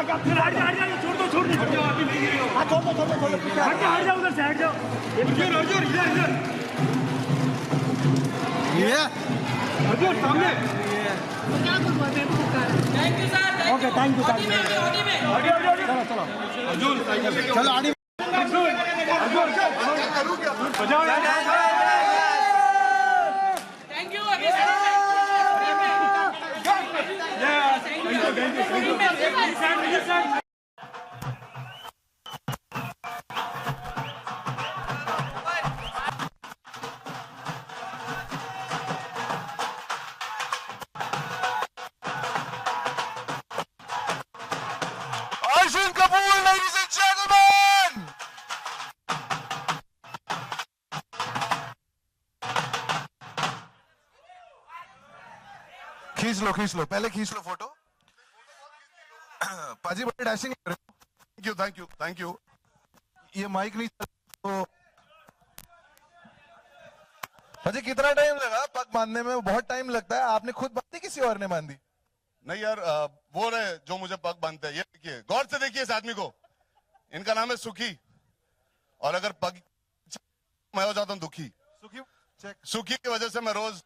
छोड़ दो हट जाओ उधर से हट जाओ इधर ये अर्जुन सामने क्या करूं मैं thank you sir okay thank you sir चलो अर्जुन चलो आड़ी बजाओ thank you Arjun Kapoor, ladies and gentlemen! खींच लो पहले खींच लो फोटो। पाजी बड़े डैशिंग लग रहे हो। थैंक यू ये माइक नहीं तो पाजी कितना टाइम लगा पग बांधने में? बहुत टाइम लगता है। आपने खुद बांधी किसी और ने बांधी? नहीं यार, वो रहे जो मुझे पग बांधते हैं। ये देखिए, गौर से देखिए इस आदमी को। इनका नाम है सुखी, और अगर पग मैं हो जाता हूँ दुखी। सुखी की वजह से मैं रोज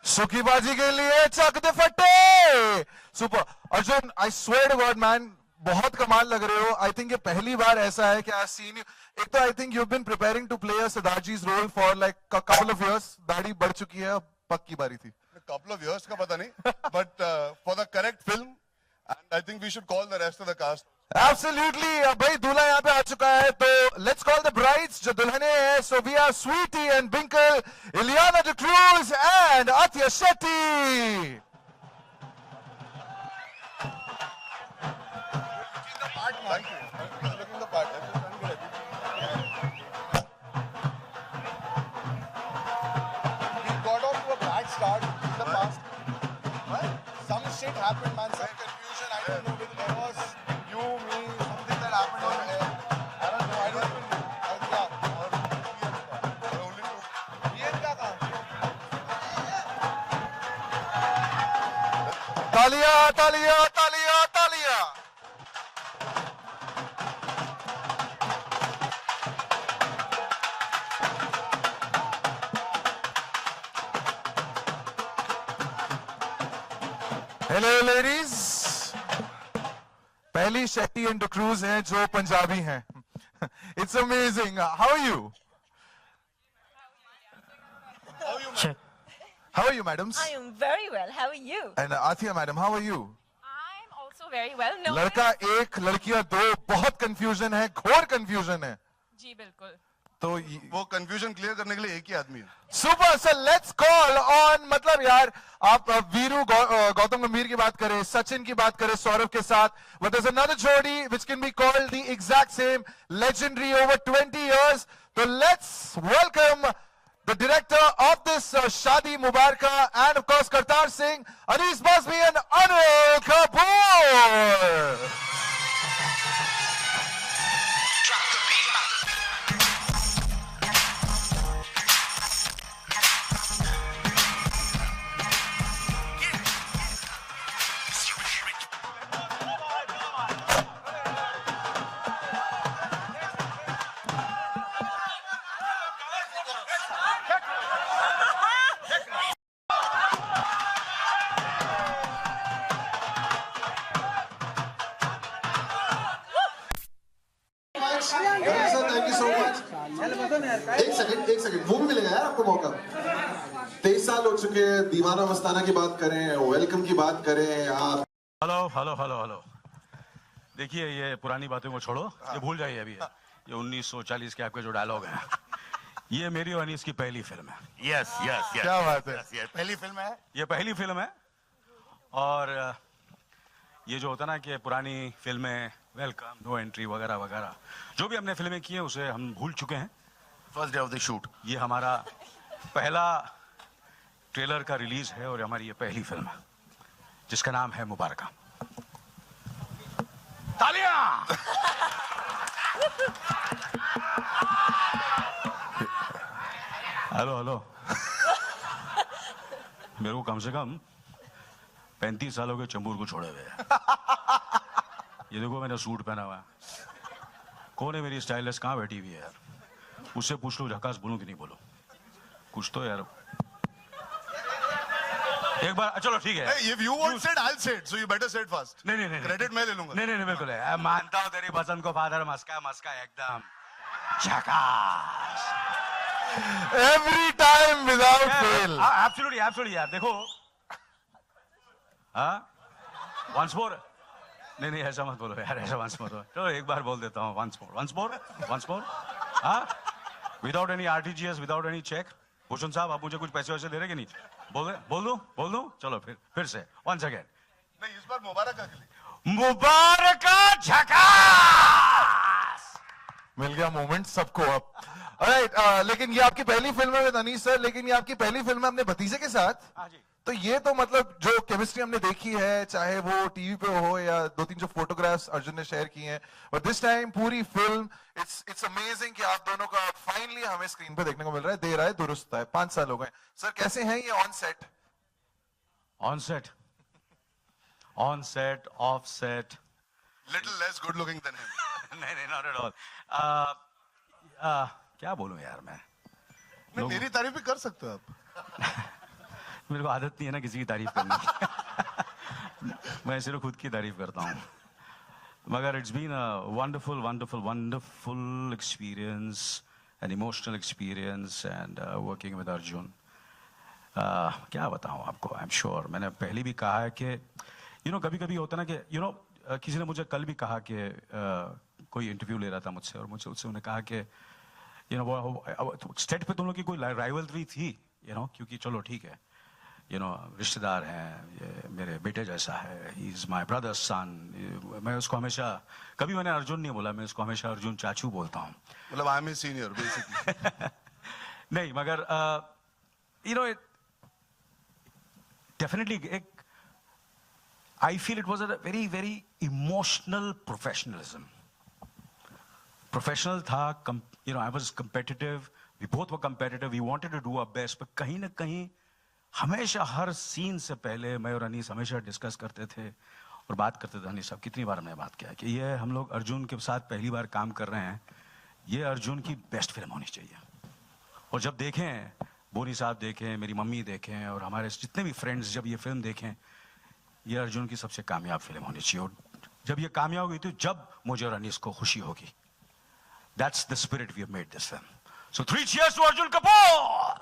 सुखी बाजी के लिए चक दे फटे। Super Arjun, I swear to God man, बहुत कमाल लग रहे हो। आई थिंक ये पहली बार ऐसा है कि आई सीन यू। एक तो I think you have been preparing to play सिद्धार्थजी's role for like couple of years. दाढ़ी बढ़ चुकी है, अब पग की बारी थी। couple of years का पता नहीं, but for the correct film, and I think we should call the rest of the cast. Absolutely, भाई दूल्हा यहाँ पे आ चुका है, तो let's call the brides जो दुल्हने हैं। So we are Sweetie and Binkle, Ileana D'Cruz and Athya Shetty. Thank you. Looking the part. We got off to a bad start in the past. Some shit happened, man. Some confusion. I don't know whether there was you, me, something that happened on air. I don't know. I don't even know. Or only two. Priyanka ka? तालियां तालियां तालियां तालियां। Hello ladies, पहली Shetty and D'Cruz हैं जो पंजाबी हैं। It's amazing. How are you? How are you, madams? I am very well. How are you? And Athya, madam, how are you? I'm also very well. No. लड़का एक, लड़कियां दो, बहुत कंफ्यूजन है, घोर कंफ्यूजन है। जी बिल्कुल। तो वो कंफ्यूजन क्लियर करने के लिए एक ही आदमी है। Super sir, let's call on. मतलब यार, आप वीरू गौतम गंभीर की बात करें, सचिन की बात करें सौरभ के साथ, but there's another जोड़ी which can be called the exact same, legendary over 20 years. So let's welcome the director of this Shadi Mubaraka and of course Kartar Singh, Anees Bazmi and Anil Kapoor. Thank you so much. एक second वो भी मिलेगा यार आपको मौका। 23 साल हो चुके हैं, दीवाना मस्ताना की बात करें, वेलकम की बात करें आप। हेलो देखिए, ये पुरानी बातों को छोड़ो, ये भूल जाइए अभी। ये 1940 के आपके जो डायलॉग हैं, ये मेरी और अनीस की पहली फिल्म है। यस क्या बात है। ये पहली फिल्म है। ये पहली फिल्म है, और ये जो होता ना कि पुरानी फिल्में, वेलकम, नो एंट्री वगैरह वगैरह, जो भी हमने फिल्में की हैं उसे हम भूल चुके हैं। First day of the shoot ये हमारा पहला ट्रेलर का रिलीज है, और हमारी ये पहली फिल्म है जिसका नाम है मुबारका। तालियां। हेलो मेरे को कम से कम 35 सालों के चंबूर को छोड़े हुए हैं। ये देखो मैंने सूट पहना हुआ है। कौन है मेरी स्टाइलिस्ट, कहाँ बैठी हुई है यार? उससे पूछ लो झकास बोलूं कि नहीं बोलूं, कुछ तो यार। एक बार चलो ठीक है। Hey, if you won't say it, I'll say it. So you better say it fast. नहीं Credit मैं ले लूंगा। नहीं बिल्कुल है। मैं मानता हूँ तेरी पसंद को फादर, मस्का एकदम झकास। Every time without fail. Absolutely यार। देखो हाँ once more, नहीं ऐसा मत बोलो यार, ऐसा once more तो एक बार बोल देता हूँ once more हाँ, without any RTGS, without any check। Bhushan साहब आप मुझे कुछ पैसे वैसे दे रहे कि नहीं? बोल दूं चलो फिर से once again। नहीं इस बार मुबारक के लिए। मुबारक झकास। मिल गया मोमेंट सबको अब। Alright, लेकिन ये आपकी पहली फिल्म है विद अनीस सर, लेकिन ये आपकी पहली फिल्म है अपने भतीजे के साथ। हाँ जी। तो ये तो मतलब जो केमिस्ट्री हमने देखी है, चाहे वो टीवी पे हो या 2-3 जो फोटोग्राफ्स अर्जुन ने शेयर किए हैं, बट दिस टाइम पूरी फिल्म इट्स अमेजिंग कि आप दोनों का फाइनली हमें स्क्रीन पे देखने को मिल रहा है। देर आए दुरुस्त है। 5 साल हो गए सर, कैसे हैं ये on set? On set of set. Little less good looking than him. नहीं not at all। क्या बोलूं यार मैं? नहीं मेरी तारीफ भी कर सकते हो आप। मेरे को आदत नहीं है ना किसी की तारीफ करने की। मैं सिर्फ खुद की तारीफ करता हूँ। मगर it's been a wonderful experience, an emotional experience and working with Arjun. क्या बताऊँ आपको, आई एम श्योर मैंने पहले भी कहा है कि कभी होता ना कि किसी ने मुझे कल भी कहा कि कोई इंटरव्यू ले रहा था मुझसे, और मुझसे उससे उन्होंने कहा कि स्टेट पे तुम लोग की कोई राइवलरी थी, क्योंकि चलो ठीक है, रिश्तेदार हैं, ये मेरे बेटे जैसा है, ही इज माय ब्रदर्स सन। मैं उसको हमेशा, कभी मैंने अर्जुन नहीं बोला, मैं उसको हमेशा अर्जुन चाचू बोलता हूँ। मतलब I am a senior basically. नहीं मगर डेफिनेटली एक I feel it was a very, very emotional professionalism. Professional था, I was competitive. We both were competitive. We wanted to do our best. but कहीं ना कहीं हमेशा हर सीन से पहले मैं और अनीस हमेशा डिस्कस करते थे और बात करते थे। अनीस साहब कितनी बार हमने बात किया कि ये हम लोग अर्जुन के साथ पहली बार काम कर रहे हैं, ये अर्जुन की बेस्ट फिल्म होनी चाहिए। और जब देखें, बोनी साहब देखें, मेरी मम्मी देखें और हमारे जितने भी फ्रेंड्स जब ये फिल्म देखें, ये अर्जुन की सबसे कामयाब फिल्म होनी चाहिए। और जब ये कामयाब हुई तो जब मुझे और अनीस को खुशी होगी। That's the spirit we have made this film. So 3 cheers to Arjun Kapoor.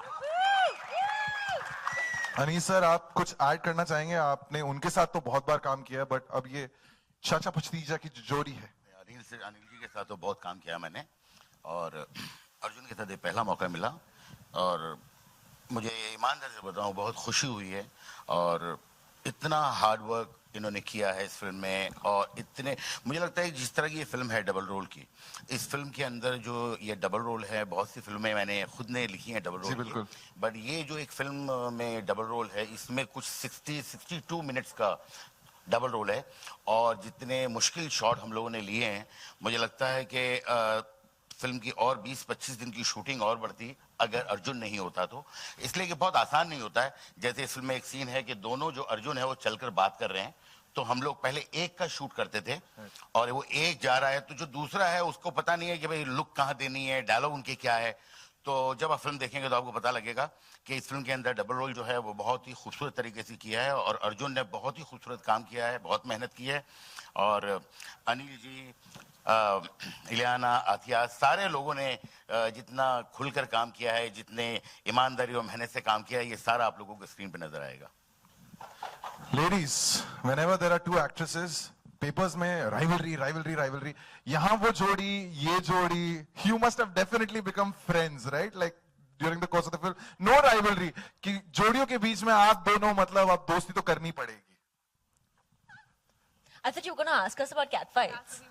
Anees sir, आप कुछ ऐड करना चाहेंगे? आपने उनके साथ तो बहुत बार काम किया, बट अब ये चाचा भतीजा की जो जोड़ी है। अनिल जी के साथ तो बहुत काम किया मैंने, और अर्जुन के साथ पहला मौका मिला, और मुझे ईमानदारी से बताऊं बहुत खुशी हुई है। और इतना हार्ड वर्क इन्होंने किया है इस फिल्म में, और इतने, मुझे लगता है जिस तरह की ये फिल्म है डबल रोल की, इस फिल्म के अंदर जो ये डबल रोल है, बहुत सी फिल्में मैंने खुद ने लिखी हैं डबल रोल की, बट ये जो एक फिल्म में डबल रोल है, इसमें कुछ 62 मिनट्स का डबल रोल है। और जितने मुश्किल शॉट हम लोगों ने लिए हैं, मुझे लगता है कि फिल्म की और 20-25 दिन की शूटिंग और बढ़ती अगर अर्जुन नहीं होता तो। इसलिए कि बहुत आसान नहीं होता है। जैसे इस फिल्म में एक सीन है कि दोनों जो अर्जुन है वो चलकर बात कर रहे हैं, तो हम लोग पहले एक का शूट करते थे, और वो एक जा रहा है तो जो दूसरा है उसको पता नहीं है कि भाई लुक कहाँ देनी है, डायलॉग उनके क्या है। तो जब आप फिल्म देखेंगे तो आपको पता लगेगा कि इस फिल्म के अंदर डबल रोल जो है वो बहुत ही खूबसूरत तरीके से किया है, और अर्जुन ने बहुत ही खूबसूरत काम किया है, बहुत मेहनत की है। और अनिल जी, इलियाना, आथिया, सारे लोगों ने जितना खुलकर काम किया है, जितने ईमानदारी और मेहनत से काम किया है, ये सारा आप लोगों को स्क्रीन पे नजर आएगा। Ladies, whenever there are 2 actresses, papers में राइवलरी, यहाँ वो जोड़ी, ये जोड़ी, you must have definitely become friends, right? Like during the course of the film, no rivalry कि जोड़ियों के बीच में आप दोनों, मतलब आप दोस्ती तो करनी पड़ेगी। I thought you were going to ask us about cat fights.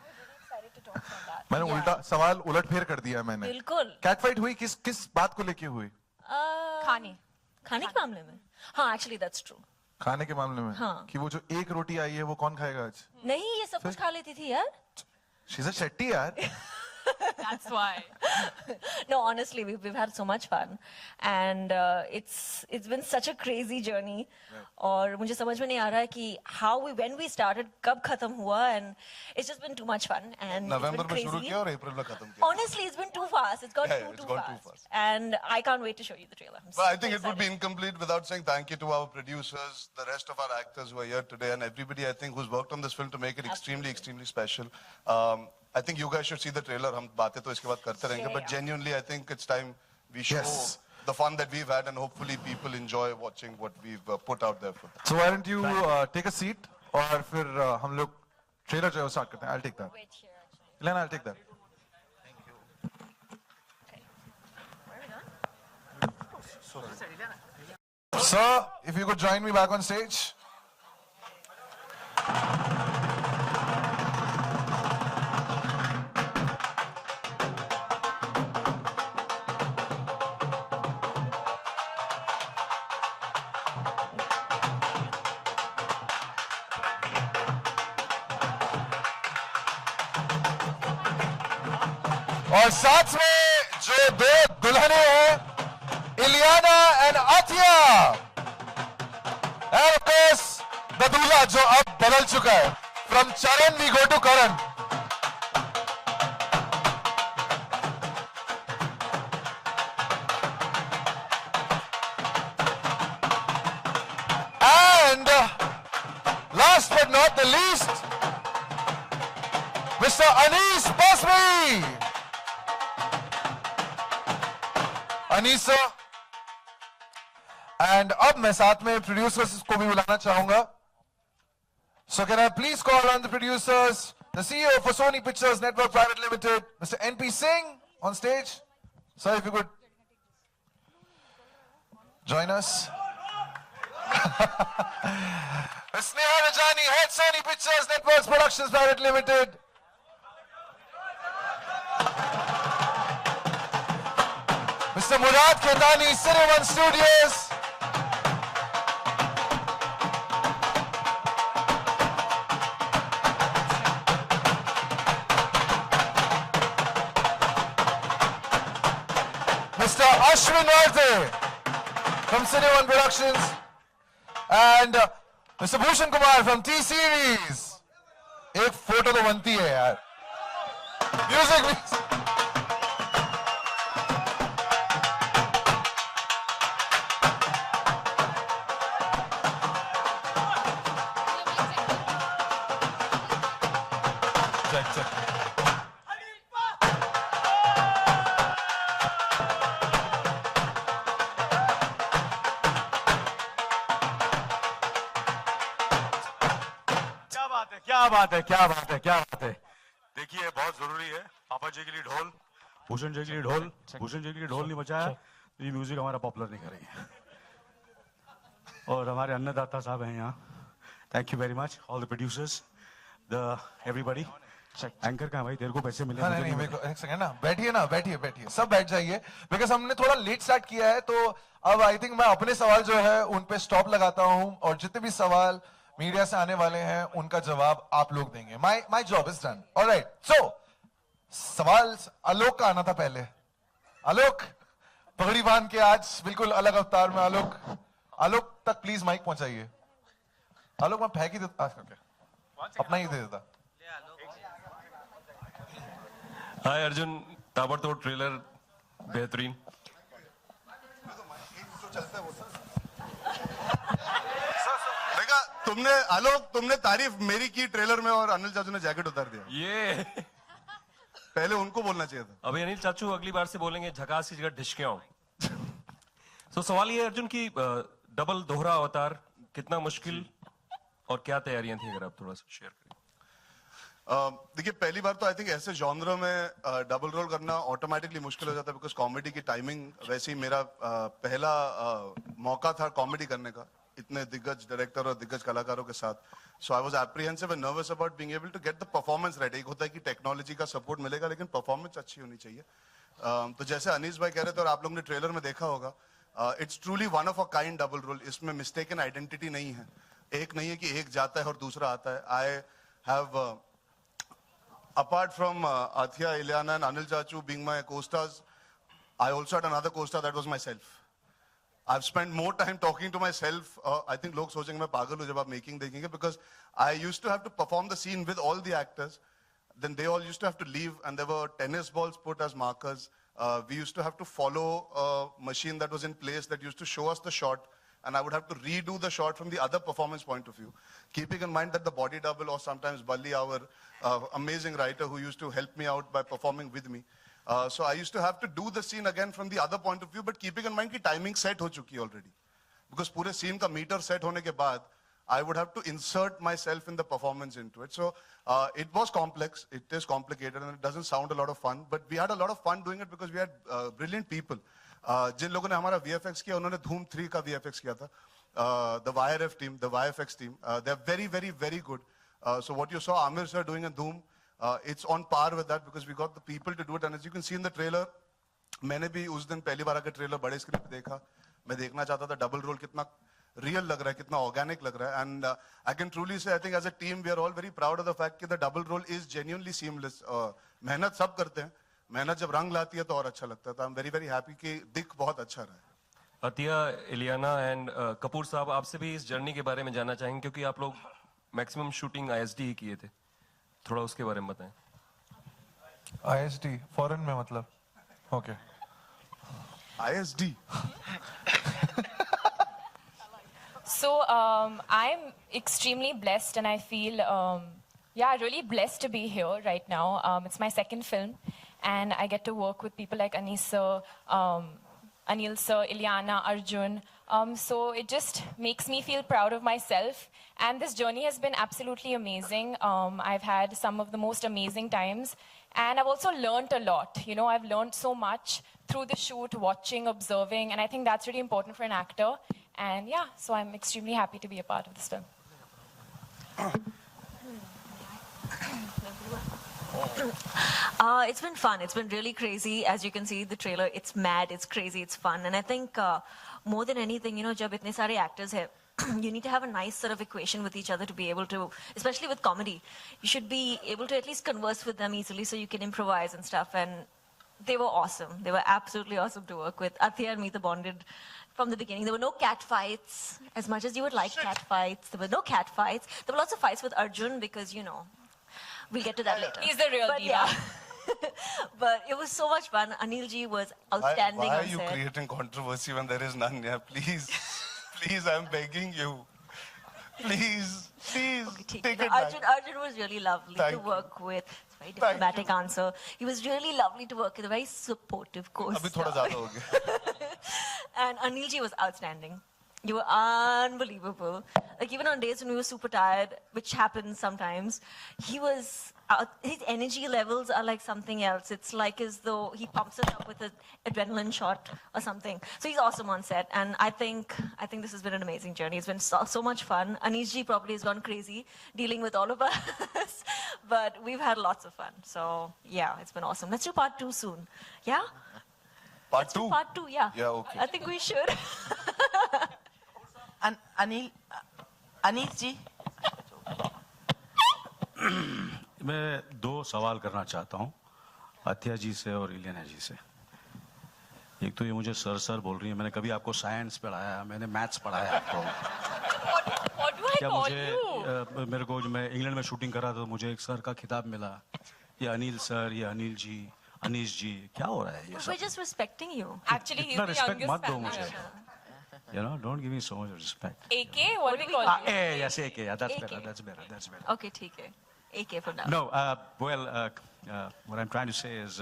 मैंने उल्टा सवाल उलट फेर कर दिया मैंने। बिल्कुल। कैट फाइट हुई किस बात को लेके हुई? खाने के मामले में। हाँ, actually that's true. खाने के मामले में? हाँ। कि वो जो एक रोटी आई है वो कौन खाएगा आज? नहीं, ये सब कुछ खा लेती थी यार। She's a शेट्टी यार। That's why. No, honestly, we've had so much fun, and it's been such a crazy journey. और मुझे समझ में नहीं आ रहा है कि when we started, कब खत्म हुआ, and it's just been too much fun and November it's में been शुरू crazy. किया और अप्रैल में खत्म किया. Honestly, it's been too fast. It's gone Yeah, it's too gone too fast, fast. and I can't wait to show you the trailer. I'm Well, I so think it would be excited. incomplete without saying thank you to our producers, the rest of our actors who are here today, and everybody I think who's worked on this film to make it extremely, extremely special. I think you guys should see the trailer. हम बातें तो इसके बाद करते रहेंगे, but genuinely I think it's time we show Yes. the fun that we've had, and hopefully people enjoy watching what we've put out there for them. So why don't you take a seat और फिर हम लोग trailer जो है start करते हैं. I'll take that. Wait here, actually. Elena, I'll take that. Sir, if you could join me back on stage. और साथ में जो दो दुल्हने हैं, Ileana and Athiya, and of course the दूल्हा जो अब बदल चुका है. From Charan we go to Karan. And last but not the least, Mr. Anees Basmi. Anees and अब मैं साथ में प्रोड्यूसर्स को भी बुलाना चाहूंगा. So can I please call on the producers, the CEO for Sony Pictures Network Private Limited, Mr. NP Singh, on stage. Sir, if you could join us. Sneha Rajani, head Sony Pictures Networks Productions Private Limited. Mr. Murad Khetani, Cineone Studios. Mr. Ashwin Warte from Cineone Productions. And Mr. Bhushan Kumar from T-Series. एक photo तो बनती है यार. Music. क्या बात है. देखिए बहुत जरूरी है. पापा जी के लिए ढोल, भूषण जी के लिए ढोल. भूषण जी के लिए ढोल नहीं बजाया तो ये म्यूजिक हमारा पॉपुलर नहीं करेंगे. और हमारे अन्नदाता साहब हैं यहाँ. Thank you very much all the producers, the everybody. Anchor का भाई तेरे को पैसे मिले. नहीं, मेरे को एक सेकंड ना, बैठिए सब बैठ जाइए, बिकॉज हमने थोड़ा लेट स्टार्ट किया है. तो अब आई थिंक मैं अपने सवाल जो है उन पे स्टॉप लगाता हूं, और जितने भी सवाल मीडिया से आने वाले हैं उनका जवाब आप लोग देंगे. My job is done. Alright, so सवाल आलोक का आना था पहले. आलोक पगड़ी बांध के आज बिल्कुल अलग अवतार में. आलोक तक प्लीज माइक पहुंचाइए. आलोक मैं फेंक ही देता, अपना ही दे देता. हाय अर्जुन, ताबड़तोड़ ट्रेलर बेहतरीन. देखा तुमने तारीफ मेरी की ट्रेलर में और अनिल चाचू ने जैकेट उतार दिया. ये पहले उनको बोलना चाहिए था. अभी अनिल चाचू अगली बार से बोलेंगे झकास की जगह ढिशक्याओं. तो सवाल ये है अर्जुन की डबल दोहरा अवतार कितना मुश्किल और क्या तैयारियां थी, अगर आप थोड़ा सा शेयर करें. देखिए पहली बार तो आई थिंक ऐसे जॉनर में डबल रोल करना ऑटोमेटिकली मुश्किल हो जाता है, बिकॉज कॉमेडी की टाइमिंग वैसे ही मेरा पहला मौका था कॉमेडी करने का इतने दिग्गज डायरेक्टर और दिग्गज कलाकारों के साथ. So I was apprehensive and nervous about being able to get the performance right. एक होता है कि टेक्नोलॉजी का सपोर्ट मिलेगा लेकिन परफॉर्मेंस अच्छी होनी चाहिए. तो जैसे अनीस भाई कह रहे थे और आप लोगों ने ट्रेलर में देखा होगा, it's truly one of a kind double role. इसमें मिस्टेकन आइडेंटिटी नहीं है. एक नहीं है कि एक जाता है और दूसरा आता है. I have apart from Athia, Ileana and Anil Chachu being my co-stars, I also had another co-star that was myself. I've spent more time talking to myself. I think log sochenge main pagal hu jab aap making dekhenge, because I used to have to perform the scene with all the actors. Then they all used to have to leave, and there were tennis balls put as markers. We used to have to follow a machine that was in place that used to show us the shot, and I would have to redo the shot from the other performance point of view. Keeping in mind that the body double, or sometimes Balli, our amazing writer who used to help me out by performing with me. So I used to have to do the scene again from the other point of view, but keeping in mind that timing set ho chuki already. Because pure scene ka meter set hone ke baad, I would have to insert myself in the performance into it. So it was complex, it is complicated, and it doesn't sound a lot of fun, but we had a lot of fun doing it because we had brilliant people. जिन लोगों ने हमारा VFX किया, उन्होंने धूम 3 का VFX किया था. The YRF team, the YFX team, they're very, very, very good. So what you saw Amir sir doing in Dhoom, it's on par with that because we got the people to do it. And as you can see in the trailer, मैंने भी उस दिन पहली बार आकर trailer बड़े screen पे देखा. मैं देखना चाहता था डबल रोल कितना रियल लग रहा है, कितना ऑर्गेनिक लग रहा है. And I can truly say, I think as a team, we are all very proud of the fact that the double role is genuinely seamless. मेहनत सब करते हैं, मेहनत जब रंग लाती है तो और अच्छा लगता है. तो I'm very, very happy कि दिख बहुत अच्छा रहा है. अतिया, इलियाना एंड कपूर साहब, आपसे भी इस जर्नी के बारे में जानना चाहेंगे, क्योंकि आप लोग मैक्सिमम शूटिंग ISD ही किए थे. थोड़ा उसके बारे में बताएं. ISD फॉरेन में मतलब? Okay. ISD. So I'm extremely blessed, and I feel, really blessed to be here right now. It's my second film, and I get to work with people like Anis sir, Anil sir, Ileana, Arjun. So it just makes me feel proud of myself. And this journey has been absolutely amazing. I've had some of the most amazing times. And I've also learned a lot. You know, I've learned so much through the shoot, watching, observing. And I think that's really important for an actor. And yeah, so I'm extremely happy to be a part of this film. It's been fun. It's been really crazy. As you can see, the trailer, it's mad, it's crazy, it's fun. And I think more than anything, you know, jab itne sare actors hai, you need to have a nice sort of equation with each other to be able to, especially with comedy, you should be able to at least converse with them easily so you can improvise and stuff. And they were awesome. They were absolutely awesome to work with. Athia and Meeta bonded from the beginning. There were no cat fights, as much as you would like cat fights. There were no cat fights. There were lots of fights with Arjun because, you know, we'll get to that later. He's the real diva. Yeah. But it was so much fun. Anil ji was outstanding. Why are on you set. creating controversy when there is none? Yeah, please. Please, I'm begging you. Please, please, Okay, take no, it back. Arjun was really lovely Thank to you. work with. It's a very Thank diplomatic answer. He was really lovely to work with, a very supportive co-star. अभी थोड़ा ज़्यादा हो गया. And Anil ji was outstanding. You were unbelievable. Like even on days when we were super tired, which happens sometimes, he was, his energy levels are like something else. It's like as though he pumps us up with an adrenaline shot or something. So he's awesome on set. And I think this has been an amazing journey. It's been so much fun. Anish ji probably has gone crazy dealing with all of us. But we've had lots of fun. So yeah, it's been awesome. Let's do part 2 soon. Yeah? Part 2? Part 2, yeah. Yeah, okay. I think we should. Anees जी, मैं 2 सवाल करना चाहता हूँ अथिया जी से और इलियाना जी से. एक तो ये मुझे सर बोल रही है. मैंने कभी आपको साइंस पढ़ाया, मैंने मैथ्स पढ़ाया आपको. What do I क्या call मुझे you? मेरे को जब मैं इंग्लैंड में शूटिंग कर रहा था तो मुझे एक सर का खिताब मिला. ये अनिल सर, ये अनिल जी, अनीश जी, क्या हो रहा है ये We're सब? just respecting you. Actually, he's इतना the रिस्पेक्ट youngest मत दो fan. मुझे. You know, don't give me so much respect. AK? What do we call Ah, you? yes, AK. Yeah, that's AK. better. That's better. That's better. Okay, ठीक है. AK for now. No, what I'm trying to say is,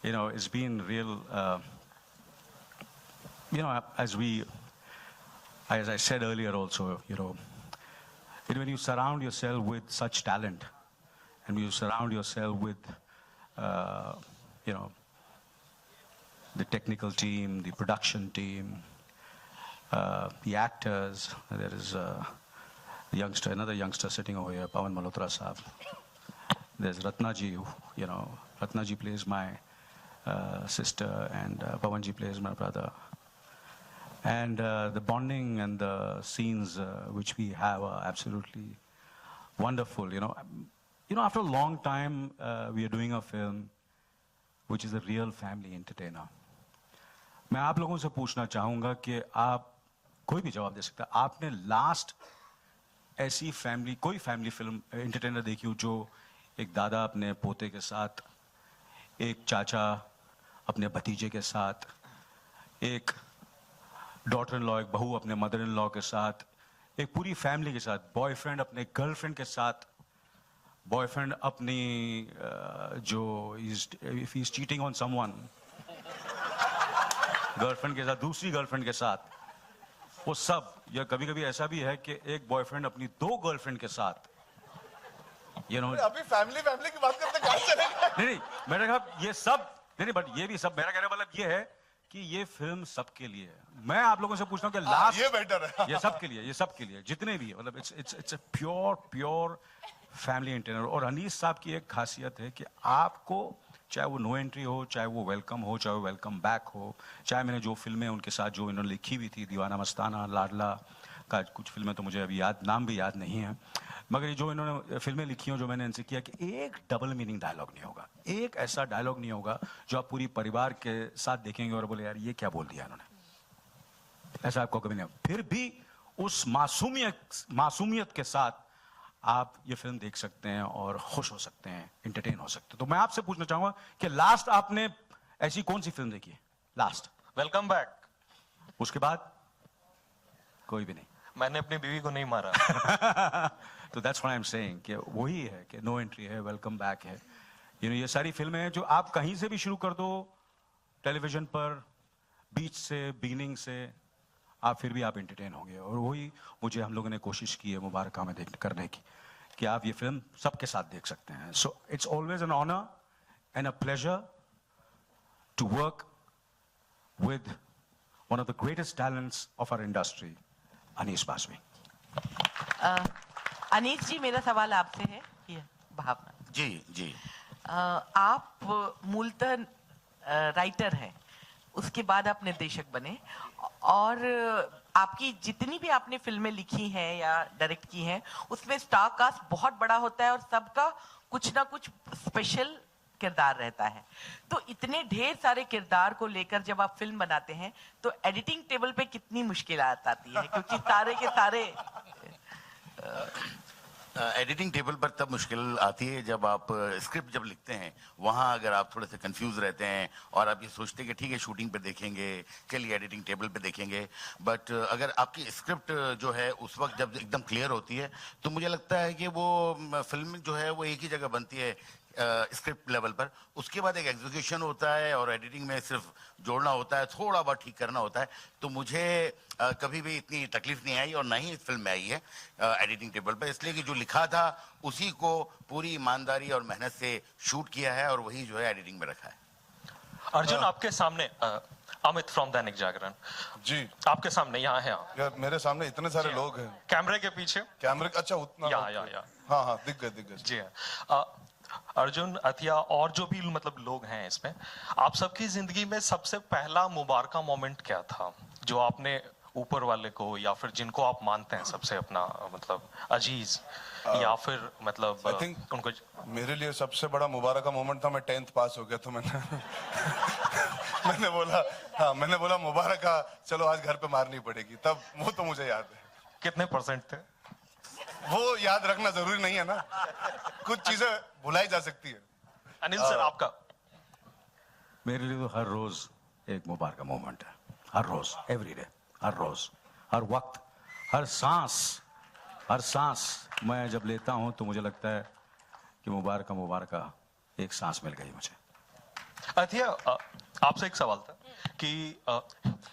you know, it's been real, you know, as I said earlier also, you know, when you surround yourself with such talent, and you surround yourself with, you know, the technical team, the production team, the actors, there is another youngster sitting over here, Pawan Malhotra Saab. There's Ratna ji, you know, Ratna ji plays my sister, and Pawan ji plays my brother. And the bonding and the scenes which we have are absolutely wonderful, you know. You know, after a long time, we are doing a film which is a real family entertainer. मैं आप लोगों से पूछना चाहूँगा कि आप कोई भी जवाब दे सकता है, आपने लास्ट ऐसी फैमिली कोई फैमिली फिल्म एंटरटेनर देखी हो जो एक दादा अपने पोते के साथ, एक चाचा अपने भतीजे के साथ, एक डॉटर इन लॉ, एक बहू अपने मदर इन लॉ के साथ, एक पूरी फैमिली के साथ, बॉयफ्रेंड अपने गर्लफ्रेंड के साथ, बॉयफ्रेंड अपनी जो if he is cheating on someone, girlfriend के साथ, दूसरी गर्लफ्रेंड के साथ, वो सब, या कभी कभी ऐसा भी है कि एक बॉयफ्रेंड अपनी 2 गर्लफ्रेंड के साथ, यू नो। अभी फैमिली की बात करते कहां चलेंगे? नहीं, मैंने कहा ये सब नहीं, बट ये भी सब, मेरा कहने का मतलब ये है कि ये फिल्म सबके लिए है। मैं आप लोगों से पूछता हूँ कि लास्ट ये बेटर है। ये सबके लिए जितने भी है, मतलब it's a pure family entertainer. और अनीस साहब की एक खासियत है कि आपको चाहे वो नो एंट्री हो, चाहे वो वेलकम हो, चाहे वो वेलकम बैक हो, चाहे मैंने जो फिल्में उनके साथ जो इन्होंने लिखी हुई थी, दीवाना मस्ताना, लाडला का कुछ फिल्में तो मुझे अभी नाम भी याद नहीं है, मगर ये जो इन्होंने फिल्में लिखी हैं, जो मैंने इनसे किया कि एक डबल मीनिंग डायलॉग नहीं होगा, एक ऐसा डायलॉग नहीं होगा जो आप पूरी परिवार के साथ देखेंगे और बोले यार ये क्या बोल दिया इन्होंने, ऐसा आपको कभी नहीं होगा। फिर भी उस मासूमियत के साथ आप ये फिल्म देख सकते हैं और खुश हो सकते हैं, एंटरटेन हो सकते हैं। तो मैं आपसे पूछना चाहूंगा कि लास्ट आपने ऐसी कौन सी फिल्म देखी है? Last welcome back. उसके बाद कोई भी नहीं। मैंने अपनी बीवी को नहीं मारा। तो that's what I am saying कि वही है कि नो एंट्री है, वेलकम बैक है, यू नो, ये सारी फिल्में हैं जो आप कहीं से भी शुरू कर दो टेलीविजन पर, बीच से, बिगिनिंग से, आप फिर भी आप एंटरटेन होंगे। और वही मुझे हम लोगों ने कोशिश की है मुबारका में करने की, कि आप ये फिल्म सबके साथ देख सकते हैं। So it's always an honour and a pleasure to work with one of the greatest talents of our industry, Anees Bazmee. Anees ji, मेरा सवाल आपसे है, ये भावना जी। आप मूलतः राइटर हैं, उसके बाद आप निर्देशक बने, और आपकी जितनी भी आपने फिल्में लिखी हैं या डायरेक्ट की हैं, उसमें स्टार कास्ट बहुत बड़ा होता है और सबका कुछ ना कुछ स्पेशल किरदार रहता है। तो इतने ढेर सारे किरदार को लेकर जब आप फिल्म बनाते हैं तो एडिटिंग टेबल पे कितनी मुश्किलात आती है, क्योंकि सारे के सारे एडिटिंग टेबल पर तब मुश्किल आती है जब आप स्क्रिप्ट जब लिखते हैं, वहाँ अगर आप थोड़े से कंफ्यूज रहते हैं और आप ये सोचते हैं कि ठीक है शूटिंग पे देखेंगे, चलिए एडिटिंग टेबल पे देखेंगे, बट अगर आपकी स्क्रिप्ट जो है उस वक्त जब एकदम क्लियर होती है तो मुझे लगता है कि वो फिल्म जो है वो एक ही जगह बनती है स्क्रिप्ट लेवल पर। उसके बाद एक एग्जीक्यूशन होता है और एडिटिंग में सिर्फ जोड़ना होता है, थोड़ा बहुत ठीक करना होता है। तो मुझे कभी भी इतनी तकलीफ नहीं आई और ना ही इस फिल्म में आई है एडिटिंग टेबल पर, इसलिए कि जो लिखा था उसी को पूरी ईमानदारी और मेहनत से शूट किया है और वही जो है एडिटिंग में रखा है। अर्जुन, आपके सामने अमित फ्रॉम दैनिक जागरण जी, आपके सामने यहाँ है आप। यार मेरे सामने इतने सारे लोग हैं। कैमरे के पीछे, कैमरे, अच्छा उतना या हाँ दिख गए जी हाँ। अर्जुन, अथिया और जो भी मतलब लोग हैं इसमें, आप सबकी जिंदगी में सबसे पहला मुबारका मोमेंट क्या था जो आपने ऊपर वाले को या फिर जिनको आप मानते हैं सबसे अपना मतलब अजीज या फिर मतलब I think उनको? मेरे लिए सबसे बड़ा मुबारका मोमेंट था, मैं 10th पास हो गया तो मैंने बोला मुबारका, चलो आज घर पे मारनी पड़ेगी, तब वो तो मुझे याद है। कितने % थे? वो याद रखना जरूरी नहीं है ना, कुछ चीजें भुलाई जा सकती है। अनिल सर, आपका? मेरे लिए तो हर रोज एक मुबारका मोमेंट है, हर रोज, एवरी डे, हर रोज, हर वक्त, हर सांस मैं जब लेता हूं तो मुझे लगता है कि मुबारका एक सांस मिल गई मुझे। अथिया, आपसे एक सवाल था कि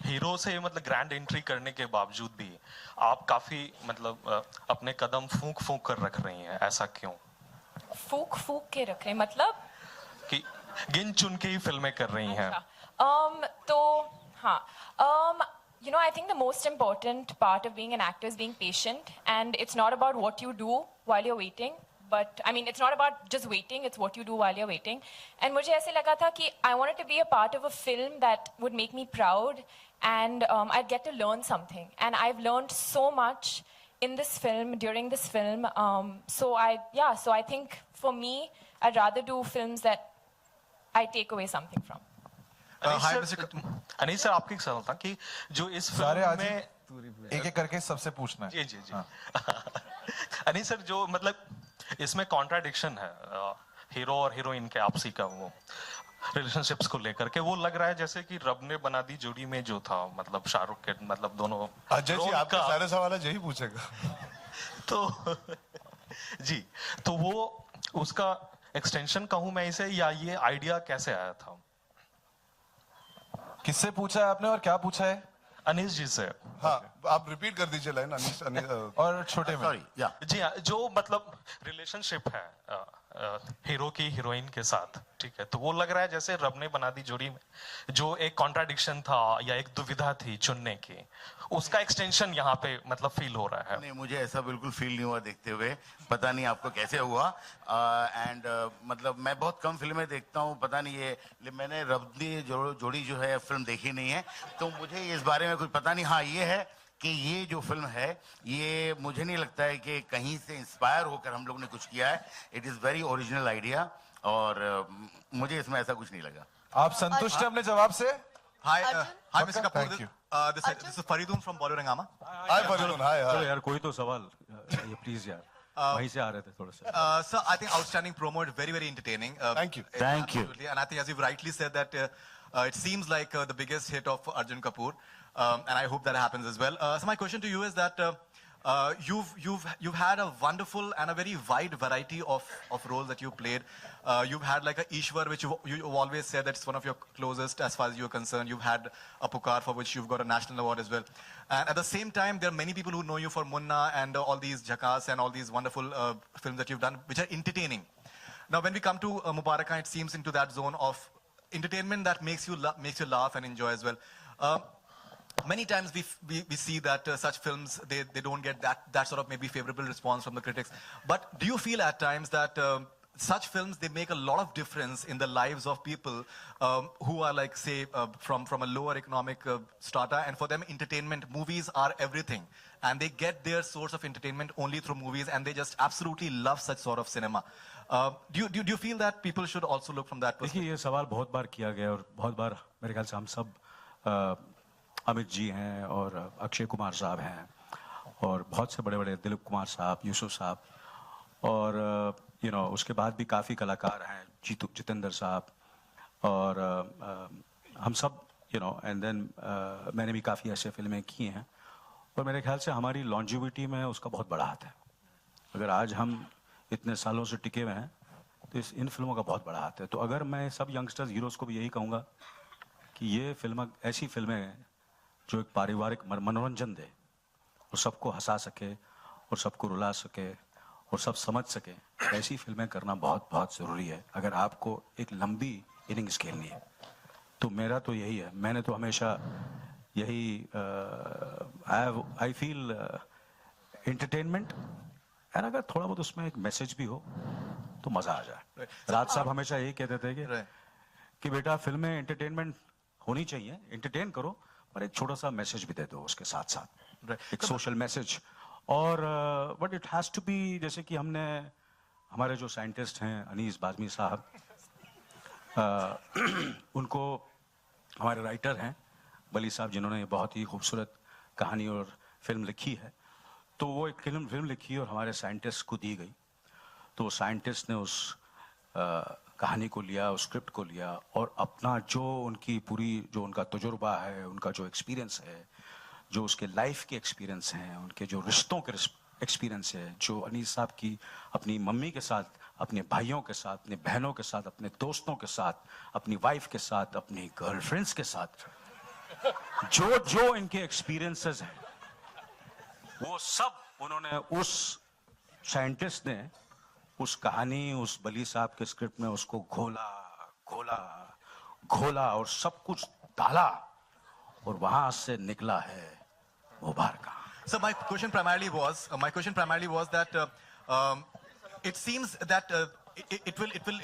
हीरो से मतलब ग्रैंड एंट्री करने के बावजूद भी आप काफी मतलब अपने कदम फूंक कर रख रही हैं, ऐसा क्यों? फूंक के रख रहे मतलब कि गिन चुन के ही फिल्में कर रही हैं? तो हाँ, you know, I think the most important part of being an actor is being patient, and it's not about what you do while you're waiting, but I mean it's not about just waiting, it's what you do while you're waiting. And मुझे ऐसे लगा था कि I wanted to be a part of a film that would make me proud, and I'd get to learn something, and I've learned so much in this film, during this film. So I think for me, I'd rather do films that I take away something from. Anees sir, आपके एक सवाल था कि जो इस film में एक एक करके सबसे पूछना है। जी। अनीस सर, जो मतलब इसमें कॉन्ट्राडिक्शन है हीरो और हीरोइन के आपसी का, वो रिलेशनशिप्स को लेकर के, वो लग रहा है जैसे कि रब ने बना दी जोड़ी में जो था, मतलब शाहरुख के, मतलब दोनों। अजय जी, आपका सारे सवाल यही पूछेगा। तो जी, तो वो उसका एक्सटेंशन कहूं मैं इसे, या ये आइडिया कैसे आया था? किससे पूछा है आपने और क्या पूछा है? अनीस जी से। हाँ, आप रिपीट कर दीजिए लाइन अनीस और छोटे में। सॉरी, या जी हाँ, जो मतलब रिलेशनशिप है हीरो की हीरोइन के साथ, ठीक है, तो वो लग रहा है जैसे रब ने बना दी जोड़ी में जो एक कॉन्ट्राडिक्शन था या एक दुविधा थी चुनने की, उसका एक्सटेंशन यहाँ पे मतलब फील हो रहा है। नहीं, मुझे ऐसा बिल्कुल फील नहीं हुआ देखते हुए, पता नहीं आपको कैसे हुआ। एंड मतलब मैं बहुत कम फिल्में देखता हूँ, पता नहीं ये मैंने रब दी जोड़ी जो है फिल्म देखी नहीं है, तो मुझे इस बारे में कुछ पता नहीं। हाँ, ये है कि ये जो फिल्म है, ये मुझे नहीं लगता है कि कहीं से इंस्पायर होकर हम लोग ने कुछ किया है। It is very original idea, और मुझे इसमें ऐसा कुछ नहीं लगा। आप संतुष्ट हैं अपने जवाब से? Hi, Mr. Kapoor. This is Faridun from Bollywood Hangama. Hi, Faridun. Hi. चलो यार, कोई तो सवाल ये प्लीज यार, वहीं से आ रहे थे थोड़ा सा। Sir, I think outstanding promo, very, very entertaining. Thank you. Thank you. Absolutely. And I think, as you've rightly said, that it seems like the biggest hit of Arjun Kapoor, and I hope that happens as well. So my question to you is that you've had a wonderful and a very wide variety of roles that you played. You've had like a Ishwar, which you've always said that it's one of your closest as far as you're concerned. You've had a Pukar, for which you've got a national award as well. And at the same time, there are many people who know you for Munna and all these Jackass and all these wonderful films that you've done, which are entertaining. Now, when we come to Mubarakan, it seems into that zone of entertainment that makes you laugh and enjoy as well. Many times we see that such films, they don't get that sort of maybe favorable response from the critics. But do you feel at times that such films, they make a lot of difference in the lives of people who are like, say, from a lower economic strata, and for them entertainment, movies are everything, and they get their source of entertainment only through movies, and they just absolutely love such sort of cinema. Do you feel that people should also look from that perspective? देखिए, ये सवाल बहुत बार किया गया और बहुत बार मेरे ख्याल से हम सब, अमित जी हैं और अक्षय कुमार साहब हैं और बहुत से बड़े बड़े, दिलीप कुमार साहब, यूसुफ साहब, और उसके बाद भी काफ़ी कलाकार हैं, जितेंद्र साहब, और हम सब एंड देन मैंने भी काफ़ी ऐसे फिल्में की हैं, और मेरे ख्याल से हमारी लॉन्जिविटी में उसका बहुत बड़ा हाथ है। अगर आज हम इतने सालों से टिके हुए हैं तो इन फिल्मों का बहुत बड़ा हाथ है। तो अगर मैं सब यंगस्टर्स हीरोज़ को भी यही कहूँगा कि ये फिल्म ऐसी फिल्में हैं जो एक पारिवारिक मनोरंजन दे और सबको हंसा सके और सबको रुला सके और सब समझ सके, ऐसी फिल्में करना बहुत बहुत ज़रूरी है अगर आपको एक लंबी इनिंग्स खेलनी है। तो मेरा तो यही है, मैंने तो हमेशा यही आई फील एंटरटेनमेंट, और अगर थोड़ा बहुत उसमें एक मैसेज भी हो तो मज़ा आ जाए। राज साहब हमेशा यही कहते थे कि बेटा फिल्में एंटरटेनमेंट होनी चाहिए, एंटरटेन करो, पर एक छोटा सा मैसेज भी दे दो उसके साथ साथ, एक सोशल मैसेज। और but it has to be, जैसे कि हमने हमारे जो साइंटिस्ट हैं अनीस बाज़मी साहब, उनको हमारे राइटर हैं बली साहब, जिन्होंने बहुत ही खूबसूरत कहानी और फिल्म लिखी है, तो वो एक फिल्म लिखी और हमारे साइंटिस्ट को दी गई, तो साइंटिस्ट ने उस कहानी को लिया, उस स्क्रिप्ट को लिया और अपना जो उनकी पूरी जो उनका तजुर्बा है, उनका जो एक्सपीरियंस है, जो उसके लाइफ के एक्सपीरियंस हैं, उनके जो रिश्तों के एक्सपीरियंस है, जो अनीस साहब की अपनी मम्मी के साथ, अपने भाइयों के साथ, अपने बहनों के साथ, अपने दोस्तों के साथ, अपनी वाइफ के साथ, अपनी गर्लफ्रेंड्स के साथ, जो इनके एक्सपीरियंसेस हैं, वो सब उन्होंने, उस साइंटिस्ट ने उस कहानी, उस बली साहब के स्क्रिप्ट में उसको घोला और सब कुछ डाला और वहां से निकला है मुबारका। So my question primarily was that it seems that it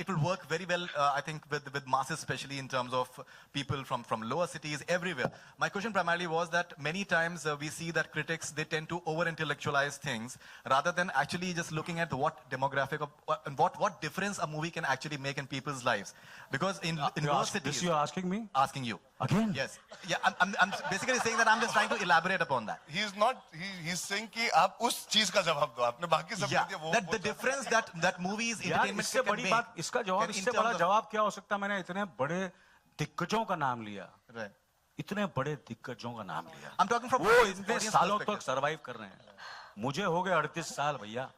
will work very well, I think, with masses, especially in terms of people from lower cities, everywhere. My question primarily was that many times we see that critics, they tend to over-intellectualize things rather than actually just looking at what demographic and what difference a movie can actually make in people's lives. Because in lower cities... This you're asking me? Asking you. Again? Yes. Yeah, I'm basically saying that I'm just trying to elaborate upon that. He's saying कि आप उस चीज का जवाब दो, आपने बाकी सब Yeah, दिया, वो that the difference that movies, entertainment इससे can बड़ी make. बात, इसका जवाब, इससे बड़ा जवाब क्या हो सकता है? मैंने इतने बड़े दिग्गजों का नाम लिया, इतने बड़े दिग्गजों का नाम लिया, I'm talking from वो इतने सालों तक सरवाइव कर रहे हैं. मुझे हो गए 38 साल भैया,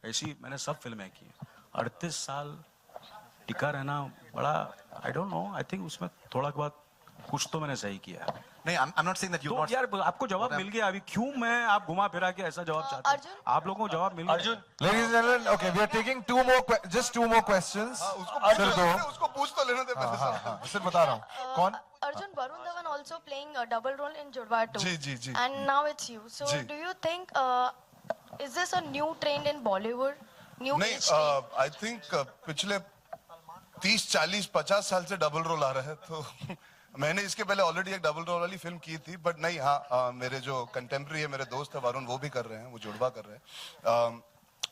ऐसी मैंने सब फिल्में की, 38 साल टिका रहना बड़ा, I don't know, I think उसमें थोड़ा बहुत कुछ तो मैंने सही किया. नहीं, I'm not saying that you. तो यार आपको जवाब मिल गया, अभी क्यों मैं आप घुमा फिरा के ऐसा जवाब चाहते हैं? आप लोगों को जवाब मिल गया. Arjun, ladies and gentlemen, okay, we are taking just two more questions. उसको पूछ तो लेने दे पहले. हाँ, सिर्फ बता रहा हूँ. कौन? Arjun, Varun Dhawan also playing a double role in Judwar 2. Ji. And now it's you. So do you think is this a new trend in Bollywood? New age trend? I think पिछले 30, 40, 50 साल से double role आ रहा है, तो मैंने इसके पहले already एक डबल रोल वाली फिल्म की थी, बट नहीं, हाँ, मेरे जो कंटेम्प्रेरी है, मेरे दोस्त है वरुण, वो भी कर रहे हैं, वो जुड़वा कर रहे हैं.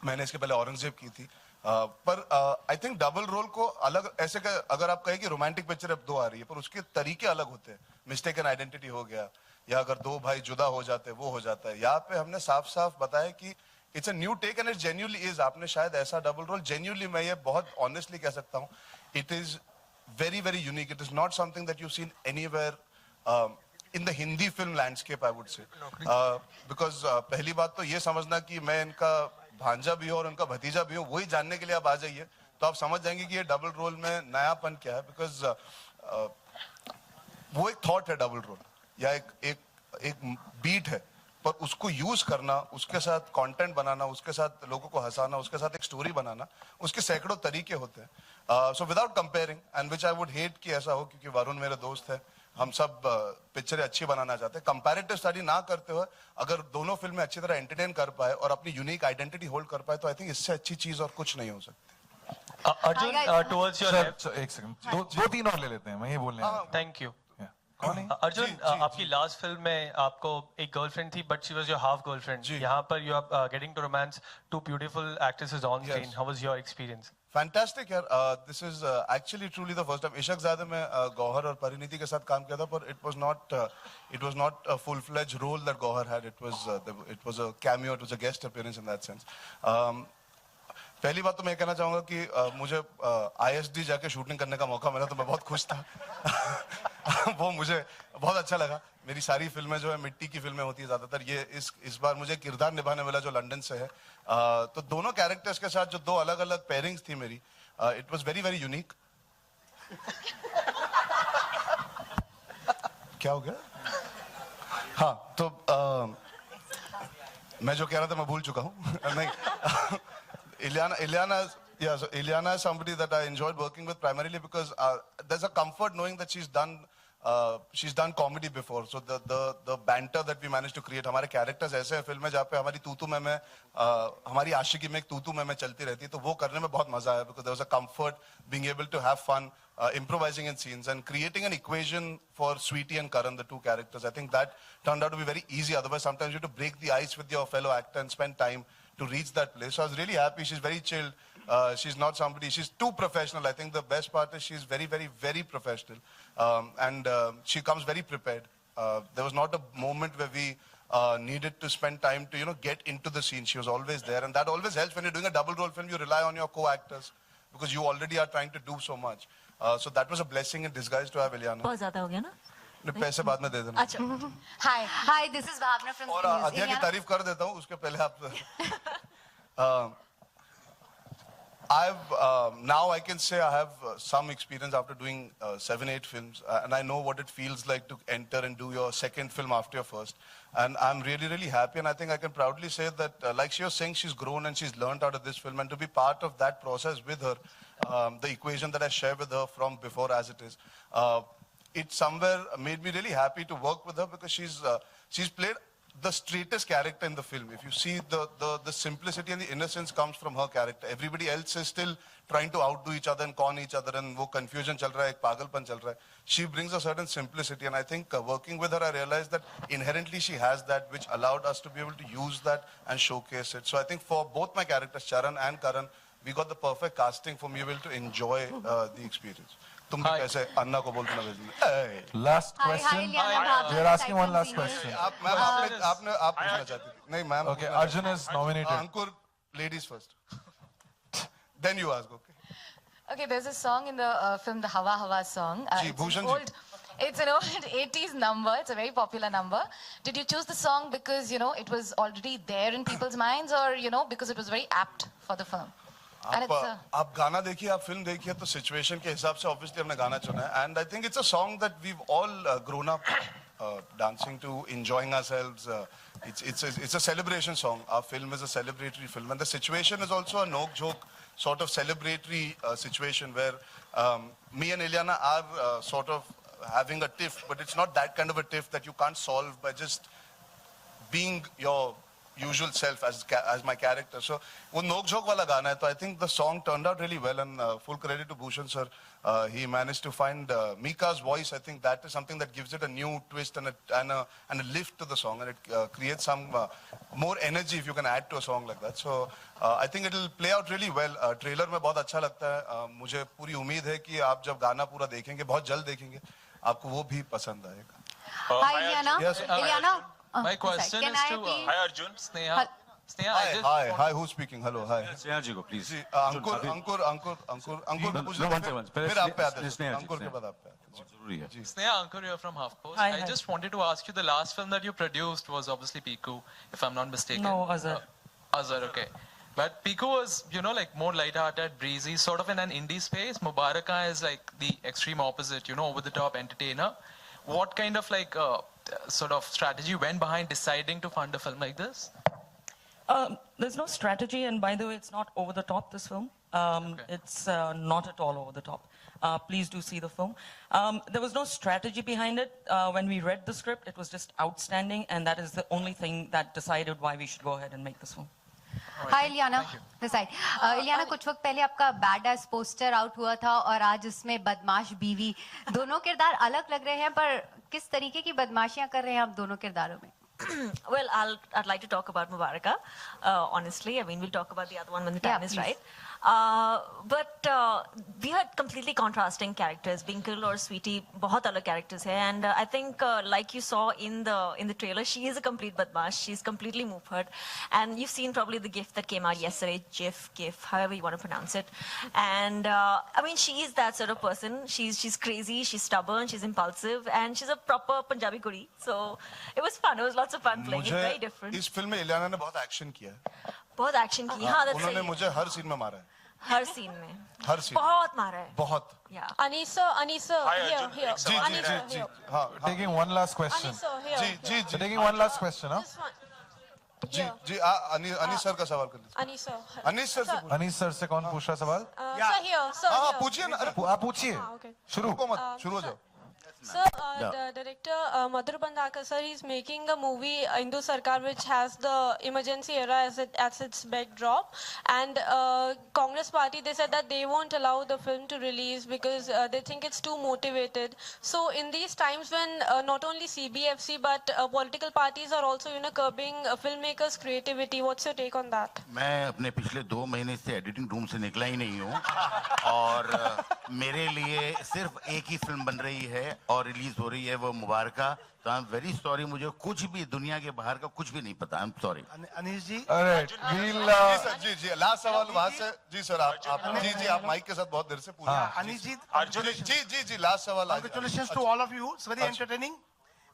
मैंने इसके पहले औरंगजेब की थी, पर आई थिंक डबल रोल को अलग, ऐसे अगर आप कहें कि रोमांटिक पिक्चर अब 2 आ रही है, पर उसके तरीके अलग होते हैं. मिस्टेकन आइडेंटिटी हो गया, या अगर 2 भाई जुदा हो जाते हैं, वो हो जाता है. यहाँ पे हमने साफ साफ बताया कि it's a new take and it genuinely is. आपने शायद ऐसा डबल रोल, जेन्युइनली मैं ये बहुत ऑनेस्टली कह सकता हूँ, it is very, very unique. It is not something that you've seen anywhere in the Hindi film landscape, I would say. Because पहली बात तो ये समझना कि मैं इनका भांजा भी हूँ और उनका भतीजा भी हूँ, वही जानने के लिए आप आ जाइए, तो आप समझ जाएंगे कि ये डबल रोल में नयापन क्या है. बिकॉज वो एक थॉट है डबल रोल, या एक बीट है, पर उसको यूज करना, उसके साथ कंटेंट बनाना, उसके साथ लोगों को हंसाना, उसके साथ एक स्टोरी बनाना, उसके सैकड़ों तरीके होते हैं. So without comparing, and which I would hate कि ऐसा हो, क्योंकि वरुण मेरे दोस्त है, हम सब पिक्चरें अच्छी बनाना चाहते हैं. कंपैरेटिव स्टडी ना करते हुए अगर दोनों फिल्में अच्छी तरह एंटरटेन कर पाए और अपनी यूनिक आइडेंटिटी होल्ड कर पाए, तो आई थिंक इससे अच्छी चीज और कुछ नहीं हो सकती. Arjun, towards your left. एक सेकंड, 2-3 और ले लेते हैं, मैं ये बोलने. Thank you. अर्जुन, आपकी लास्ट फिल्म में आपको एक गर्लफ्रेंड थी, but she was your half girlfriend. यहाँ पर you are getting to romance 2 beautiful actresses on screen. How was your experience? Fantastic यार. This is actually truly the first time. Ishaq Zaada में गौहर और परिणीति के साथ काम किया था, पर it was not a full fledge role that Gauhar had. It was a cameo, it was a guest appearance in that sense. पहली बात तो मैं कहना चाहूंगा कि मुझे ISD जाके शूटिंग करने का मौका मिला, तो मैं बहुत खुश था. वो मुझे बहुत अच्छा लगा. मेरी सारी फिल्में जो है मिट्टी की फिल्में होती है ज्यादातर. ये इस बार मुझे किरदार निभाने वाला जो लंदन से है, तो दोनों कैरेक्टर्स के साथ जो 2 अलग अलग पेयरिंग्स थी मेरी, it was very, very unique. क्या हो गया? हाँ, तो मैं जो कह रहा था मैं भूल चुका हूँ. नहीं, Ileana is somebody that I enjoyed working with primarily because there's a comfort knowing that she's done comedy before. So the banter that we managed to create, हमारे characters ऐसे हैं फिल्म में जहाँ पे हमारी तू-तू मैं हमारी आशिकी में एक तू-तू मैं चलती रहती है, तो वो करने में बहुत मजा आया. Because there was a comfort being able to have fun, improvising in scenes and creating an equation for Sweetie and Karan, the 2 characters. I think that turned out to be very easy. Otherwise, sometimes you have to break the ice with your fellow actor and spend time to reach that place. So I was really happy. She's very chilled. She's not somebody, she's too professional. I think the best part is she's very, very, very professional. And she comes very prepared. There was not a moment where we needed to spend time to, get into the scene. She was always there. And that always helps when you're doing a double role film. You rely on your co-actors because you already are trying to do so much. So that was a blessing in disguise to have Ileana. बहुत ज़्यादा हो गया ना? पैसे बाद में दे देना. अच्छा. Hi, this is Bhavna from और अध्या की तारीफ कर देता हूँ, उसके पहले आप. Now I can say I have some experience after doing 7-8 films, and I know what it feels like to enter and do your second film after your first. And I'm really, really happy, and I think I can proudly say that, like she was saying, she's grown and she's learned out of this film, and to be part of that process with her, the equation that I share with her from before as it is, it somewhere made me really happy to work with her because she's played the straightest character in the film. If you see the simplicity and the innocence comes from her character. Everybody else is still trying to outdo each other and con each other, and wo confusion chal raha hai, ek pagalpan chal raha hai. She brings a certain simplicity, and I think working with her, I realized that inherently she has that, which allowed us to be able to use that and showcase it. So I think for both my characters, Charan and Karan, we got the perfect casting for me able to enjoy the experience. तुम भी कैसे अन्ना को बोलते ना भेजना? Last question. We are asking one last question. आप ma'am आप पूछना चाहती थी? नहीं ma'am. Okay, Arjun is nominated. Ankur, ladies first. Then you ask, okay? Okay, there's a song in the film, the Hawa Hawa song. It's an old 80s number. It's a very popular number. Did you choose the song because, you know, it was already there in people's minds, or, you know, because it was very apt for the film? आप गाना देखिए, आप film देखिए, तो situation के हिसाब से obviously हमने गाना चुना है. And I think it's a song that we've all grown up dancing to, enjoying ourselves. It's a celebration song. Our film is a celebratory film, and the situation is also a no-joke sort of celebratory situation where me and Ileana are sort of having a tiff, but it's not that kind of a tiff that you can't solve by just being your usual self as my character. So वो नोक झोंक वाला गाना है, तो I think the song turned out really well, and full credit to Bhushan sir. He managed to find Mika's voice. I think that is something that gives it a new twist and a lift to the song, and it creates some more energy if you can add to a song like that. So I think it will play out really well. Trailer में बहुत अच्छा लगता है. मुझे पूरी उम्मीद है कि आप जब गाना पूरा देखेंगे, बहुत जल्द देखेंगे, आपको वो भी पसंद आएगा. Hi, Ileana. Yes. Ileana. My question is to Hi Arjun, Sneha. Sneha, Hi, who's speaking? Hello, hi. Sneha जी को please. अंकुर फिर आप पे आते हैं. अंकुर के बाद आप पे आते हैं. Sneha, Ankur here from HuffPost. I just wanted to ask you, the last film that you produced was obviously Piku, if I'm not mistaken. No, Azhar. Azhar, okay. But Piku was, you know, like more light-hearted, breezy, sort of in an indie space. Mubaraka is like the extreme opposite, you know, over-the-top entertainer. What kind of like sort of strategy went behind deciding to fund a film like this? There's no strategy, and by the way, it's not over the top, this film. It's not at all over the top. Please do see the film. There was no strategy behind it. When we read the script, it was just outstanding, and that is the only thing that decided why we should go ahead and make this film. Hi Ileana, this side. Ileana, कुछ वक्त पहले आपका Badass poster out हुआ था, और आज उसमें बदमाश बीवी, दोनों किरदार अलग लग रहे हैं, पर किस तरीके की बदमाशियां कर रहे हैं आप दोनों किरदारों में? Well, I'd like to talk about Mubaraka, honestly. I mean, we'll talk about the other one when the time is right. But we had completely contrasting characters. Binkle or Sweetie, बहुत अलग characters हैं. And I think, like you saw in the trailer, she is a complete badmash. She's completely Mufat. And you've seen probably the GIF that came out yesterday, GIF, however you want to pronounce it. And I mean, she is that sort of person. She's crazy, she's stubborn, she's impulsive, and she's a proper Punjabi kudi. So it was fun. It was lots of fun playing it. Very different. इस film में इलियाना ने बहुत action किया है. बहुत action की. हाँ, that's उन्होंने मुझे हर सीन में मारा है. हर सीन में. हर सीन. बहुत मारा है. बहुत. Yeah. Anisa, here. जी. हाँ. Taking one last question. जी. Taking one last question, huh? जी. अनीस सर का सवाल कर लीजिए. अनीस सर से कौन पूछ रहा सवाल? हाँ, पूछिए ना. आप पूछिए. शुरू हो जाओ. Sir, the director Madhur Bandhakar sir, he's making a movie Hindu Sarkar which has the emergency era as its backdrop, and Congress party, they said that they won't allow the film to release because they think it's too motivated. So in these times when not only CBFC but political parties are also, you know, curbing filmmakers' creativity, what's your take on that? मैं अपने पिछले 2 महीने से editing room से निकला ही नहीं हूँ, और मेरे लिए सिर्फ एक ही फिल्म बन रही है और रिलीज हो रही है, वो मुबारका. तो आई एम वेरी सॉरी, मुझे कुछ भी दुनिया के बाहर का कुछ भी नहीं पता. I am sorry. Anees ji. जी लास्ट सवाल वहां से. जी सर, आप माइक के साथ बहुत देर से पूछ रहे हैं. अनीश जी. जी लास्ट सवाल. Congratulations to all of you. It's very entertaining.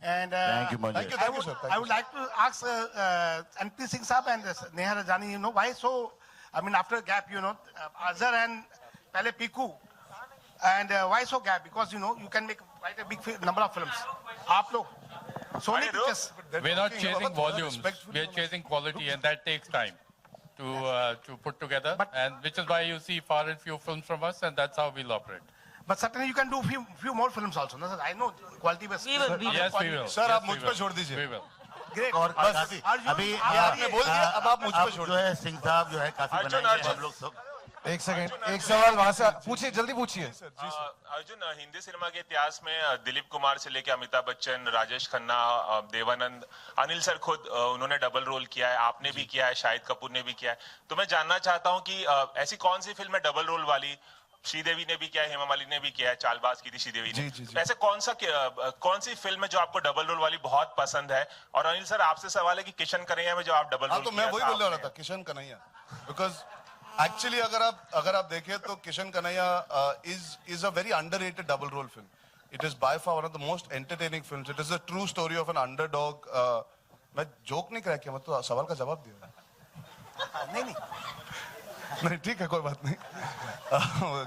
And thank you, sir. I would like to ask MP Singh Saab and Neha Rajani, you know, why so, I mean, after a gap, you know, Azhar and Pehle Piku, and why so gap? Because, you know, you can make quite a big number of films. Aap log, Sony Pictures. We're not chasing volumes, we're chasing quality, and that takes time to put together, and which is why you see far and few films from us, and that's how we'll operate. But certainly you can do few more films also. No, sir? I know quality based. Yes, we will. Sir, आप मुझ पे छोड़ दीजिए. We will. great. और बस, काफी अर्जुन, अभी आपने बोल दिया, अब आप मुझ पे छोड़ जो है सिंह साहब जो है काफी अर्जुन, बनाएंगे अर्जुन। हम लोग सब। एक सेकंड, एक सवाल वहां से पूछिए, जल्दी पूछिए। अर्जुन, हिंदी सिनेमा के इतिहास में दिलीप कुमार से लेके अमिताभ बच्चन, राजेश खन्ना, देवानंद, अनिल सर खुद उन्होंने डबल रोल किया है, आपने भी किया है, शाहिद कपूर ने भी किया है। तो मैं जानना चाहता हूं कि ऐसी कौन सी फिल्म है डबल रोल वाली? श्रीदेवी ने भी किया है, हेमा मालिनी ने भी किया है, चालबाज की थी श्रीदेवी ने। तो ऐसे कौन सी फिल्म है जो आपको डबल रोल वाली बहुत पसंद है? और अनिल सर, आपसे सवाल है कि किशन कन्हैया में जो आप डबल रोल तो मैं वही बोल रहा था, किशन कन्हैया, बिकॉज एक्चुअली अगर आप देखें तो Kishen Kanhaiya is a very underrated double role film. It is by far one of the most entertaining films. It is a true story of an underdog. मैं जोक नहीं क्रैक किया, मैं तो सवाल का जवाब दिया. नहीं ठीक है, कोई बात नहीं.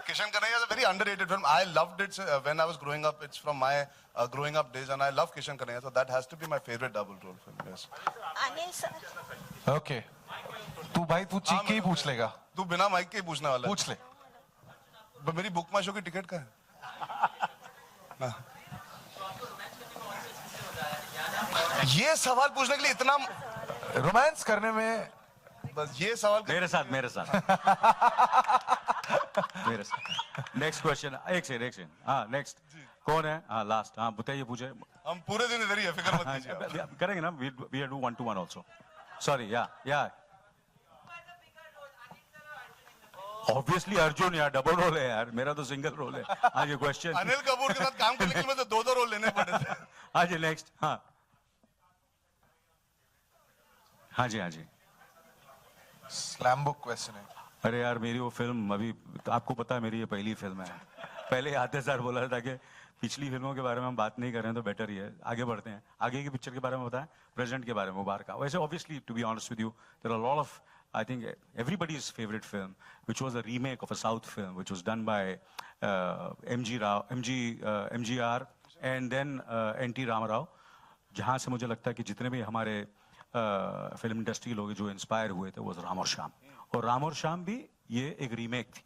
Kishen Kanhaiya is a very underrated film. I loved it when I was growing up. It's from my growing up days and I love Kishen Kanhaiya, so that has to be my favourite double role film. Yes. Anil sir. Okay, तू भाई तू चीख के ही पूछ लेगा. तू बिना mic के ही पूछने वाला है. पूछ ले. मेरी बुक माई शो की टिकट का है. ये सवाल पूछने के लिए इतना रोमांस करने में बस ये सवाल मेरे साथ मेरे साथ नेक्स्ट क्वेश्चन. एक सेकंड. हाँ नेक्स्ट कौन है? हाँ लास्ट. हाँ बताइए, पूछे. हम पूरे दिन इधर ही है, फिक्र मत कीजिए. करेंगे ना, we do 1-to-1 also. Sorry. Yeah obviously Arjun यार, डबल रोल है यार, मेरा तो सिंगल रोल है. हाँ ये क्वेश्चन. अनिल कपूर के साथ काम करने के लिए मुझे दो रोल लेने पड़े थे. हाँ जी नेक्स्ट. हाँ जी. स्लैम बुक क्वेश्चन है. अरे यार मेरी वो फिल्म, अभी तो आपको पता है मेरी ये पहली फिल्म है. पहले आते सर बोला था कि पिछली फिल्मों के बारे में हम बात नहीं कर रहे हैं तो बेटर ही है, आगे बढ़ते हैं. आगे की पिक्चर के बारे में बताएं, प्रेजेंट के बारे में मुबारक. वैसे obviously to be honest with you, there are lot of, I think everybody's favorite film, which was a remake of a South film, which was done by MGR and then N.T. Ramarao, जहाँ से मुझे लगता है कि जितने भी हमारे film industry लोग जो इंस्पायर हुए थे वो राम और श्याम. और राम और श्याम भी ये एक रीमेक थी.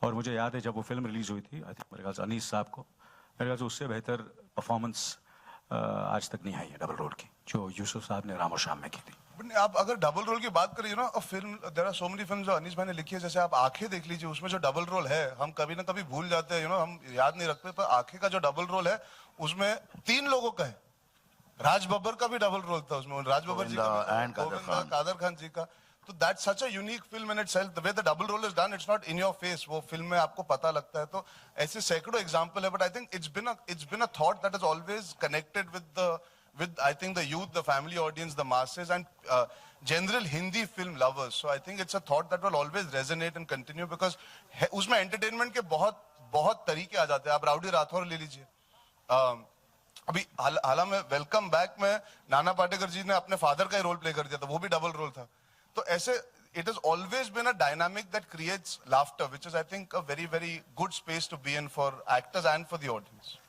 और मुझे याद है जब वो फिल्म रिलीज हुई थी, आई थिंक मेरे ख्याल से अनीस साहब को, मेरे ख्याल से उससे बेहतर परफॉर्मेंस आज तक नहीं आई है डबल रोल की, जो यूसुफ साहब ने राम और श्याम में की थी. आप अगर डबल रोल की बात करिए ना, film there are so many films जो अनीस भाई ने लिखी है. जैसे आप आंखें देख लीजिए, उसमें जो डबल रोल है हम कभी ना कभी भूल जाते हैं, हम याद नहीं रखते. पर आंखें का जो डबल रोल है उसमें 3 लोगों का है. राज बब्बर का भी डबल रोल था उसमें, राज बब्बर जी का, कादर खान जी का. तो that's such a unique film in itself. The way the double role is done, it's not in your face. वो फिल्म में आपको पता लगता है. तो ऐसे सैकड़ों एग्जांपल है. But I think it's been a thought that is always connected with I think the youth, the family audience, the masses, and general Hindi film lovers. So I think it's a thought that will always resonate and continue because उसमें entertainment के बहुत तरीके आ जाते हैं. आप rowdy Rathore ले लीजिए. अभी हाल में वेलकम बैक में नाना पाटेकर जी ने अपने फादर का ही रोल प्ले कर दिया था, वो भी डबल रोल था. तो ऐसे it has always been a dynamic that creates laughter, which is I think a very very good space to be in for actors and for the audience.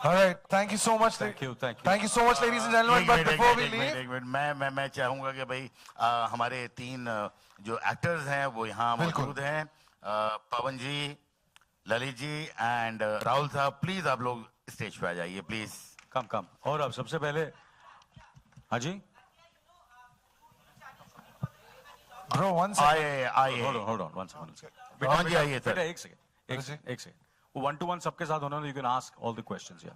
All right, thank you so much. Thank you so much, ladies and gentlemen. But before we leave, एक minute, मैं चाहूंगा कि भाई हमारे 3 जो actors हैं वो यहाँ मौजूद हैं. पवन जी, ललित जी एंड राहुल साहब, प्लीज आप लोग स्टेज पे आ जाइए प्लीज. कम. और अब सबसे पहले हाँ जी bro, one second. आइए. Hold on, one second. पवन जी आइए सर. एक सेकंड. वो 1-to-1 सबके साथ होना, you can ask all the questions. Yeah.